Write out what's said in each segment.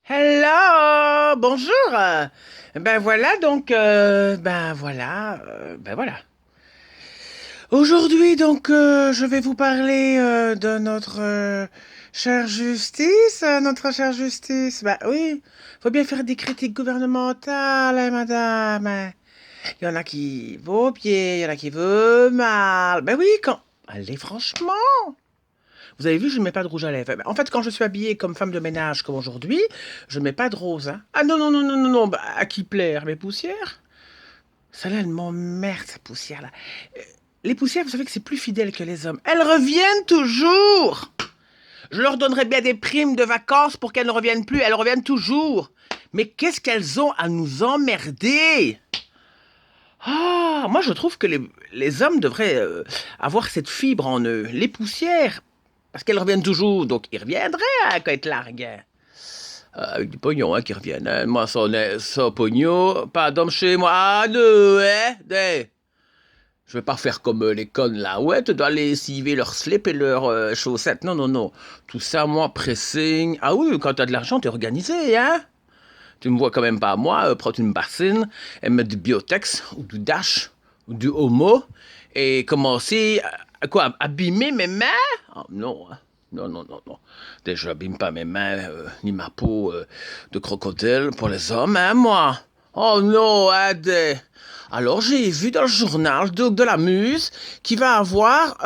Hello, bonjour. Ben voilà donc, ben voilà. Aujourd'hui donc, je vais vous parler de notre chère justice, notre chère justice. Ben oui, faut bien faire des critiques gouvernementales, hein, madame. Hein. Il y en a qui vont bien, il y en a qui vont mal. Ben oui, quand, allez franchement. Vous avez vu, je ne mets pas de rouge à lèvres. En fait, quand je suis habillée comme femme de ménage comme aujourd'hui, je ne mets pas de rose. Hein. Ah non, non, non, non, non, non. Bah, à qui plaire? Mes poussières? Celle-là, elle m'emmerde, cette poussière-là. Les poussières, vous savez que c'est plus fidèle que les hommes. Elles reviennent toujours. Je leur donnerais bien des primes de vacances pour qu'elles ne reviennent plus. Elles reviennent toujours. Mais qu'est-ce qu'elles ont à nous emmerder? Ah, moi je trouve que les hommes devraient avoir cette fibre en eux. Les poussières, parce qu'elles reviennent toujours, donc ils reviendraient hein, quand ils larguent. Avec du pognon, hein, qui reviennent. Hein. Moi, ça pognon, pas d'homme chez moi. Ah, non, hein, je vais pas faire comme les connes là. Ouais, tu dois aller civer leurs slips et leurs chaussettes. Non, non, non. Tout ça, moi, pressing. Ah oui, quand t'as de l'argent, t'es organisé, hein. Tu me vois quand même pas, moi, prendre une bassine et mettre du Biotex ou du Dash ou du Homo et commencer à quoi, abîmer mes mains? Oh, non, hein. Non, non, non, non. Déjà, j'abîme pas mes mains ni ma peau de crocodile pour les hommes, hein, moi. Oh non, aidez. Alors, j'ai vu dans le journal de la Muse qui va avoir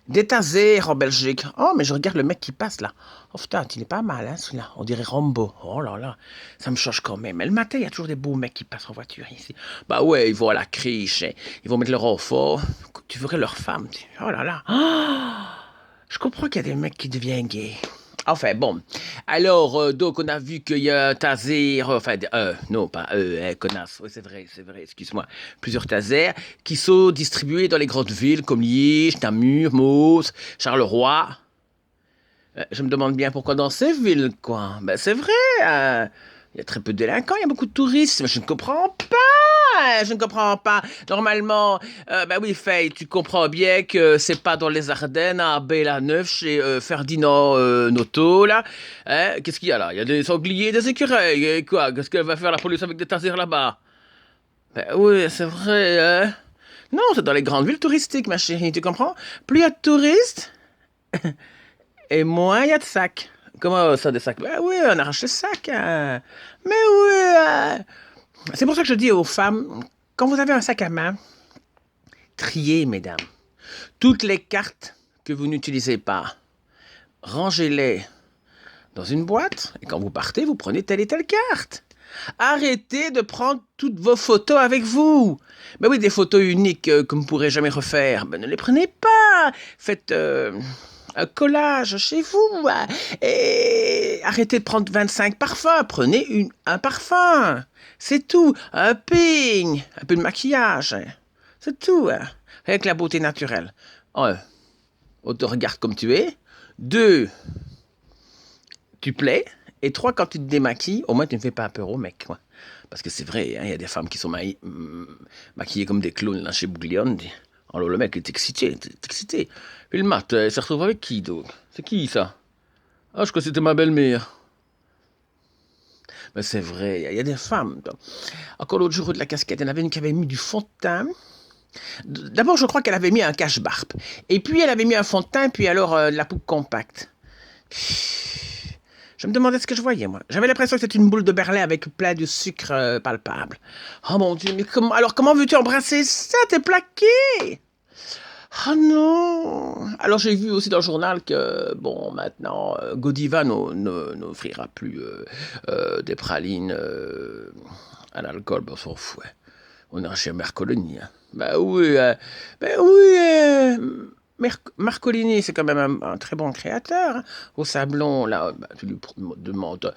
des tasers en Belgique. Oh, mais je regarde le mec qui passe là. Oh putain, il est pas mal, hein, celui-là. On dirait Rambo. Oh là là, ça me change quand même. Mais le matin, il y a toujours des beaux mecs qui passent en voiture ici. Bah ouais, ils vont à la criche, hein. Ils vont mettre leur renfort. Tu verrais leur femme. Oh là là. Oh, je comprends qu'il y a des mecs qui deviennent gays. Enfin bon, alors donc on a vu qu'il y a un taser, enfin non pas connasse, oui, c'est vrai, excuse-moi, plusieurs tasers qui sont distribués dans les grandes villes comme Liège, Namur, Mons, Charleroi. Je me demande bien pourquoi dans ces villes quoi. Ben c'est vrai, il y a très peu de délinquants, il y a beaucoup de touristes, mais je ne comprends pas. Je ne comprends pas. Normalement, bah oui, Faye, tu comprends bien que c'est pas dans les Ardennes, à Bella-Neuf, chez Ferdinand Noto, là. Hein. Qu'est-ce qu'il y a là? Il y a des sangliers, des écureuils. Et quoi? Qu'est-ce qu'elle va faire la police avec des tasers là-bas? Ben oui, c'est vrai, hein. Non, c'est dans les grandes villes touristiques, ma chérie, tu comprends? Plus il y a de touristes, et moins il y a de sacs. Comment ça, des sacs? Ben oui, on arrache les sacs, hein. Mais oui, hein. C'est pour ça que je dis aux femmes, quand vous avez un sac à main, triez, mesdames. Toutes les cartes que vous n'utilisez pas, rangez-les dans une boîte et quand vous partez, vous prenez telle et telle carte. Arrêtez de prendre toutes vos photos avec vous. Ben oui, des photos uniques que vous ne pourrez jamais refaire. Ben ne les prenez pas. Faites un collage chez vous. Et arrêtez de prendre 25 parfums. Prenez un parfum. C'est tout. Un ping. Un peu de maquillage. C'est tout. Avec la beauté naturelle. Un, on te regarde comme tu es. Deux, tu plais. Et trois, quand tu te démaquilles, au moins tu ne fais pas peur aux mecs. Quoi. Parce que c'est vrai, hein, y a des femmes qui sont maquillées comme des clowns là, chez Bouglione. Alors le mec est excité, excité. Puis le mat, il se retrouve avec qui donc? C'est qui ça? Ah, je crois que c'était ma belle-mère. Mais c'est vrai, il y a des femmes. Donc. Encore l'autre jour de la casquette, il y en avait une qui avait mis du fond de teint. D'abord, je crois qu'elle avait mis un cache-barbe. Et puis, elle avait mis un fond de teint, puis alors de la poupe compacte. Je me demandais ce que je voyais, moi. J'avais l'impression que c'était une boule de Berlin avec plein de sucre palpable. Oh mon Dieu, mais comment veux-tu embrasser ça? T'es plaqué! Oh non! Alors j'ai vu aussi dans le journal que, bon, maintenant, Godiva n'offrira plus des pralines à l'alcool. Ben, on s'en fout. Hein. On ira chez Mercolini. Hein. Ben oui, Marcolini, c'est quand même un très bon créateur. Hein. Au Sablon, là, bah, tu lui demandes.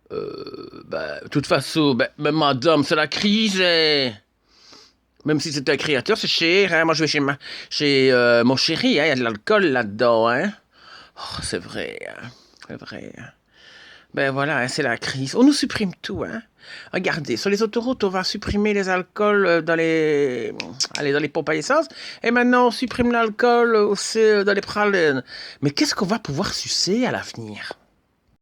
De toute façon, mais madame, c'est la crise. Hein. Même si c'est un créateur, c'est cher. Hein. Moi, je vais chez mon chéri. Hein. Il y a de l'alcool là-dedans. Hein. Oh, c'est vrai. Hein. C'est vrai. Hein. Ben voilà, hein, c'est la crise. On nous supprime tout. Hein. Regardez, sur les autoroutes, on va supprimer les alcools dans les pompes à essence. Et maintenant, on supprime l'alcool aussi dans les pralines. Mais qu'est-ce qu'on va pouvoir sucer à l'avenir?